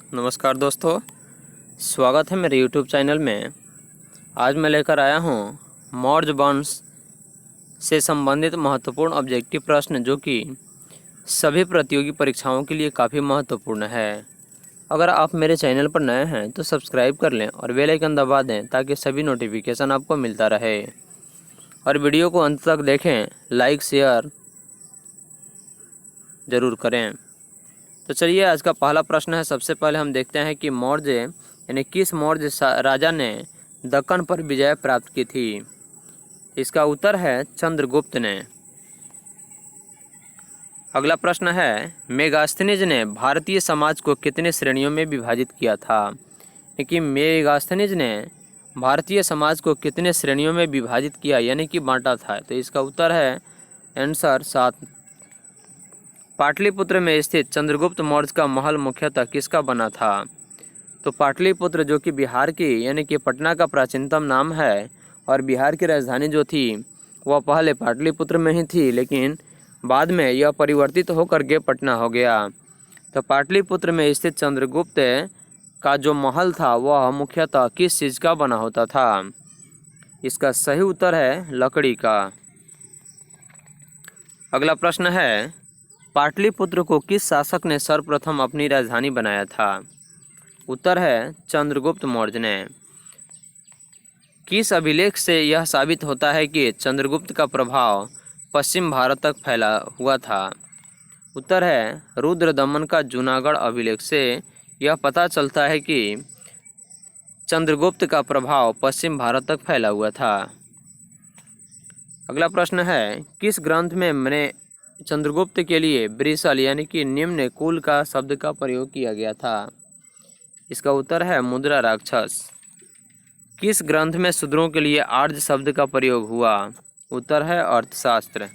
नमस्कार दोस्तों, स्वागत है मेरे यूट्यूब चैनल में। आज मैं लेकर आया हूँ मौर्य वंश से संबंधित महत्वपूर्ण ऑब्जेक्टिव प्रश्न, जो कि सभी प्रतियोगी परीक्षाओं के लिए काफ़ी महत्वपूर्ण है। अगर आप मेरे चैनल पर नए हैं तो सब्सक्राइब कर लें और बेल आइकन दबा दें ताकि सभी नोटिफिकेशन आपको मिलता रहे। और वीडियो को अंत तक देखें, लाइक शेयर ज़रूर करें। तो चलिए, आज का पहला प्रश्न है। सबसे पहले हम देखते हैं कि मौर्य यानी किस मौर्य राजा ने दक्कन पर विजय प्राप्त की थी। इसका उत्तर है चंद्रगुप्त ने। अगला प्रश्न है, मेगास्थनीज ने भारतीय समाज को कितने श्रेणियों में विभाजित किया था। कि मेगास्थनीज ने भारतीय समाज को कितने श्रेणियों में विभाजित किया यानी कि बांटा था। तो इसका उत्तर है आंसर 7। पाटलिपुत्र में स्थित चंद्रगुप्त मौर्य का महल मुख्यतः किसका बना था। तो पाटलिपुत्र, जो कि बिहार की यानी कि पटना का प्राचीनतम नाम है, और बिहार की राजधानी जो थी वह पहले पाटलिपुत्र में ही थी, लेकिन बाद में यह परिवर्तित होकर के पटना हो गया। तो पाटलिपुत्र में स्थित चंद्रगुप्त का जो महल था वह मुख्यतः किस चीज़ का बना होता था। इसका सही उत्तर है लकड़ी का। अगला प्रश्न है, पाटलिपुत्र को किस शासक ने सर्वप्रथम अपनी राजधानी बनाया था। उत्तर है चंद्रगुप्त मौर्य ने। किस अभिलेख से यह साबित होता है कि चंद्रगुप्त का प्रभाव पश्चिम भारत तक फैला हुआ था। उत्तर है रुद्रदमन का जूनागढ़ अभिलेख से यह पता चलता है कि चंद्रगुप्त का प्रभाव पश्चिम भारत तक फैला हुआ था। अगला प्रश्न है, किस ग्रंथ में मैंने चंद्रगुप्त के लिए ब्रिसल यानी कि निम्न कुल का शब्द का प्रयोग किया गया था। इसका उत्तर है मुद्रा राक्षस। किस ग्रंथ में शूद्रों के लिए आर्य शब्द का प्रयोग हुआ। उत्तर है अर्थशास्त्र।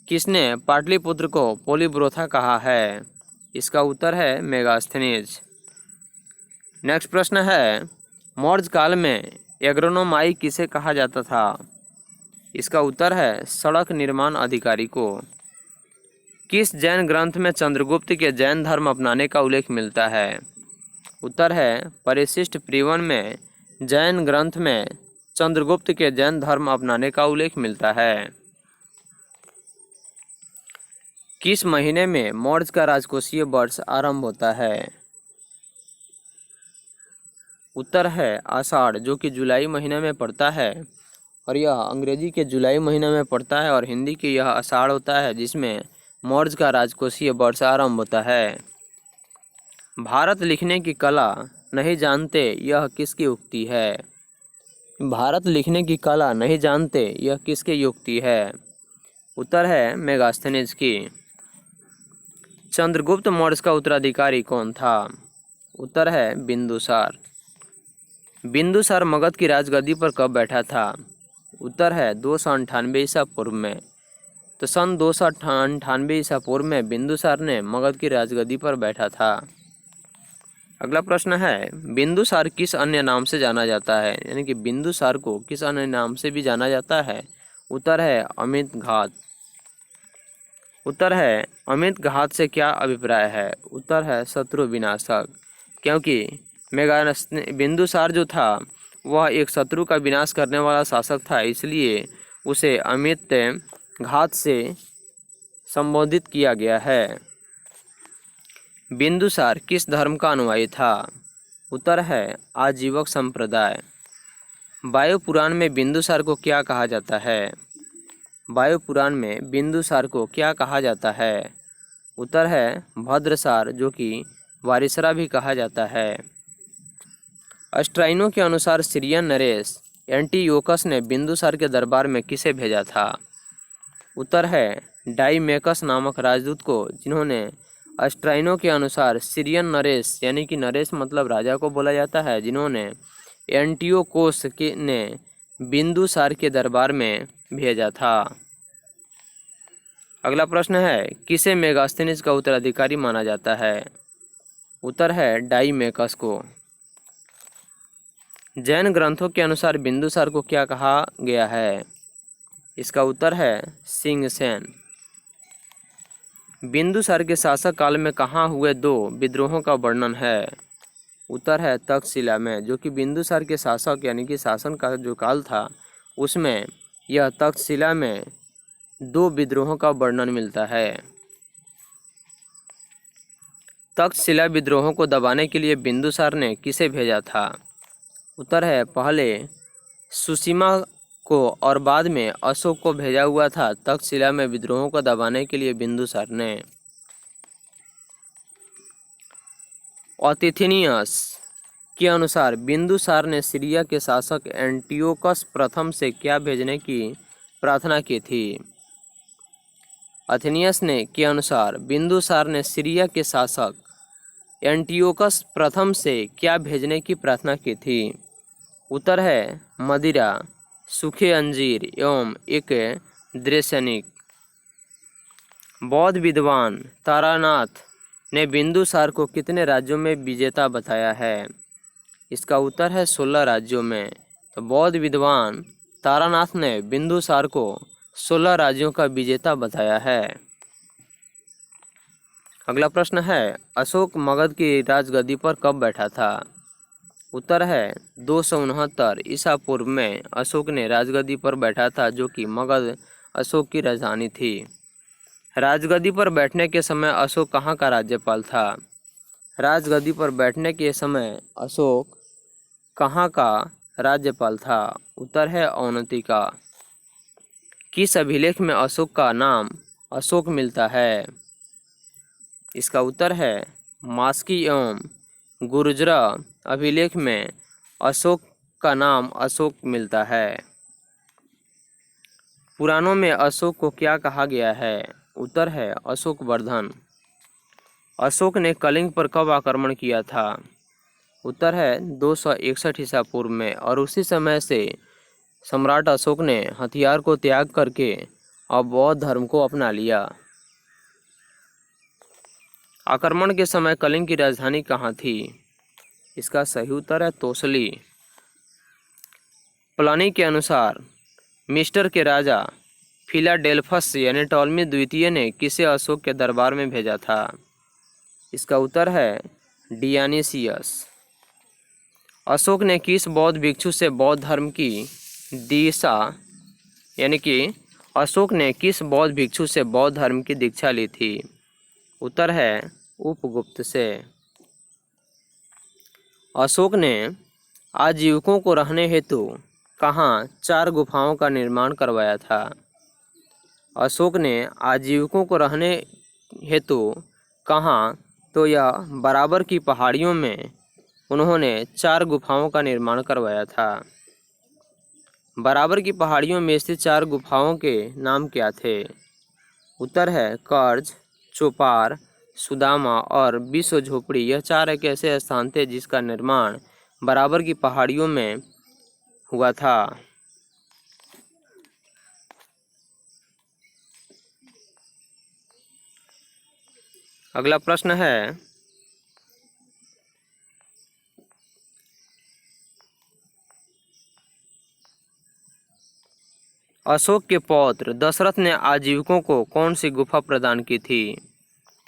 किसने पाटलिपुत्र को पोलीब्रोथा कहा है। इसका उत्तर है मेगास्थनीज। नेक्स्ट प्रश्न है, मौर्य काल में एग्रोनोमाई किसे कहा जाता था। इसका उत्तर है सड़क निर्माण अधिकारी को। किस जैन ग्रंथ में चंद्रगुप्त के जैन धर्म अपनाने का उल्लेख मिलता है। उत्तर है परिशिष्ट परिवन में जैन ग्रंथ में चंद्रगुप्त के जैन धर्म अपनाने का उल्लेख मिलता है। किस महीने में मौर्य का राजकोषीय वर्ष आरंभ होता है। उत्तर है आषाढ़, जो कि जुलाई महीने में पड़ता है, और यह अंग्रेजी के जुलाई महीने में पड़ता है, और हिंदी के यह आषाढ़ होता है, जिसमें मौर्य का राजकोषीय वर्ष आरंभ होता है। भारत लिखने की कला नहीं जानते, यह किसकी उक्ति है। भारत लिखने की कला नहीं जानते, यह किसकी उक्ति है। उत्तर है मेगास्थनीज की। चंद्रगुप्त मौर्य का उत्तराधिकारी कौन था। उत्तर है बिंदुसार। बिंदुसार मगध की राजगद्दी पर कब बैठा था। उत्तर है 298 ईसा पूर्व में। तो सन 298 ईसा पूर्व में बिंदुसार ने मगध की राजगद्दी पर बैठा था। अगला प्रश्न है, बिंदुसार किस अन्य नाम से जाना जाता है, यानी कि बिंदुसार को किस अन्य नाम से भी जाना जाता है। उत्तर है अमित घात। उत्तर है अमित घात से क्या अभिप्राय है। उत्तर है शत्रु विनाशक, क्योंकि बिंदुसार जो था वह एक शत्रु का विनाश करने वाला शासक था, इसलिए उसे अमित घात से संबोधित किया गया है। बिंदुसार किस धर्म का अनुयायी था। उत्तर है आजीवक संप्रदाय। वायु पुराण में बिंदुसार को क्या कहा जाता है। वायु पुराण में बिंदुसार को क्या कहा जाता है। उत्तर है भद्रसार, जो कि वारिसरा भी कहा जाता है। स्ट्राइनो के अनुसार सीरियन नरेश एंटीयोकस ने बिंदुसार के दरबार में किसे भेजा था। उत्तर है डाइमेकस नामक राजदूत को, जिन्होंने स्ट्राइनो के अनुसार सीरियन नरेश यानी कि नरेश मतलब राजा को बोला जाता है, जिन्होंने एंटीयोकोस ने बिंदुसार के दरबार में भेजा था। अगला प्रश्न है, किसे मेगास्थनीज का उत्तराधिकारी माना जाता है। उत्तर है डाइमेकस को। जैन ग्रंथों के अनुसार बिंदुसार को क्या कहा गया है। इसका उत्तर है सिंहसेन। बिंदुसार के शासक काल में कहाँ हुए दो विद्रोहों का वर्णन है? उत्तर है तक्षशिला में। जो कि बिंदुसार के शासक यानी कि शासन का जो काल था उसमें यह तक्षशिला में दो विद्रोहों का वर्णन मिलता है। तक्षशिला विद्रोहों को दबाने के लिए बिंदुसार ने किसे भेजा था? उत्तर है पहले सुसीमा को और बाद में अशोक को भेजा हुआ था तक्षशिला में विद्रोहों को दबाने के लिए बिंदुसार ने। ऑतिथिनियस के अनुसार बिंदुसार ने सीरिया के शासक एंटियोकस प्रथम से क्या भेजने की प्रार्थना की थी? अथेनियस ने के अनुसार बिंदुसार ने सीरिया के शासक एंटियोकस प्रथम से क्या भेजने की प्रार्थना की थी? उत्तर है मदिरा, सूखे अंजीर एवं एक द्रेसनिक। बौद्ध विद्वान तारानाथ ने बिंदुसार को कितने राज्यों में विजेता बताया है? इसका उत्तर है 16 राज्यों में। तो बौद्ध विद्वान तारानाथ ने बिंदुसार को 16 राज्यों का विजेता बताया है। अगला प्रश्न है अशोक मगध की राजगद्दी पर कब बैठा था? उत्तर है 269 ईसा पूर्व में अशोक ने राजगद्दी पर बैठा था, जो कि मगध अशोक की राजधानी थी। राजगद्दी पर बैठने के समय अशोक कहाँ का राज्यपाल था? राजगद्दी पर बैठने के समय अशोक कहाँ का राज्यपाल था? उत्तर है अवंती का। किस अभिलेख में अशोक का नाम अशोक मिलता है? इसका उत्तर है मास्की एवं गुर्जरा अभिलेख में अशोक का नाम अशोक मिलता है। पुराणों में अशोक को क्या कहा गया है? उत्तर है अशोक वर्धन। अशोक ने कलिंग पर कब आक्रमण किया था? उत्तर है 261 ईसा पूर्व में और उसी समय से सम्राट अशोक ने हथियार को त्याग करके अब बौद्ध धर्म को अपना लिया। आक्रमण के समय कलिंग की राजधानी कहाँ थी? इसका सही उत्तर है तोसली। प्लानी के अनुसार मिस्र के राजा फिलाडेल्फस यानी टॉलमी द्वितीय ने किसे अशोक के दरबार में भेजा था? इसका उत्तर है डियानिसियस। अशोक ने किस बौद्ध भिक्षु से बौद्ध धर्म की दीक्षा यानी कि अशोक ने किस बौद्ध भिक्षु से बौद्ध धर्म की दीक्षा ली थी? उत्तर है उपगुप्त से। अशोक ने आजीविकों को रहने हेतु कहाँ 4 गुफाओं का निर्माण करवाया था? अशोक ने आजीविकों को रहने हेतु कहाँ, तो यह बराबर की पहाड़ियों में उन्होंने 4 गुफाओं का निर्माण करवाया था। बराबर की पहाड़ियों में स्थित 4 गुफाओं के नाम क्या थे? उत्तर है कर्ज, चोपार, सुदामा और विश्व झोपड़ी। यह 4 एक ऐसे स्थान थे जिसका निर्माण बराबर की पहाड़ियों में हुआ था। अगला प्रश्न है अशोक के पौत्र दशरथ ने आजीविकों को कौन सी गुफा प्रदान की थी?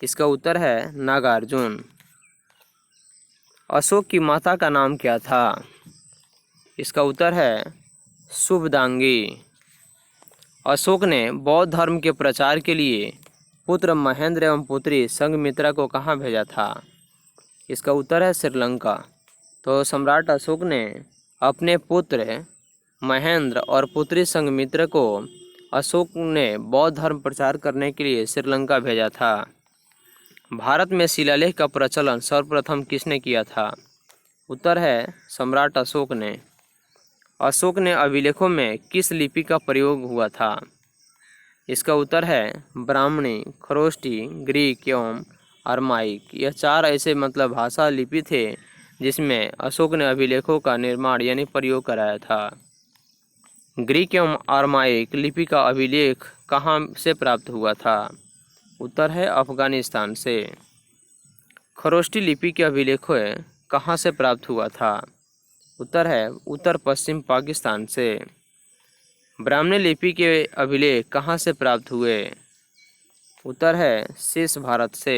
इसका उत्तर है नागार्जुन। अशोक की माता का नाम क्या था? इसका उत्तर है शुभदांगी। अशोक ने बौद्ध धर्म के प्रचार के लिए पुत्र महेंद्र एवं पुत्री संघमित्रा को कहाँ भेजा था? इसका उत्तर है श्रीलंका। तो सम्राट अशोक ने अपने पुत्र महेंद्र और पुत्री संघमित्रा को अशोक ने बौद्ध धर्म प्रचार करने के लिए श्रीलंका भेजा था। भारत में शिलालेख का प्रचलन सर्वप्रथम किसने किया था? उत्तर है सम्राट अशोक ने। अशोक ने अभिलेखों में किस लिपि का प्रयोग हुआ था? इसका उत्तर है ब्राह्मणी, खरोष्टी, ग्रीक एवं अरमाइक। यह 4 ऐसे भाषा लिपि थे जिसमें अशोक ने अभिलेखों का निर्माण यानी प्रयोग कराया था। ग्रीक एवं अरमाइक लिपि का अभिलेख कहाँ से प्राप्त हुआ था? उत्तर है अफगानिस्तान से। खरोष्टी लिपि के अभिलेख कहाँ से प्राप्त हुआ था? उत्तर है उत्तर पश्चिम पाकिस्तान से। ब्राह्मणी लिपि के अभिलेख कहाँ से प्राप्त हुए? उत्तर है शेष भारत से।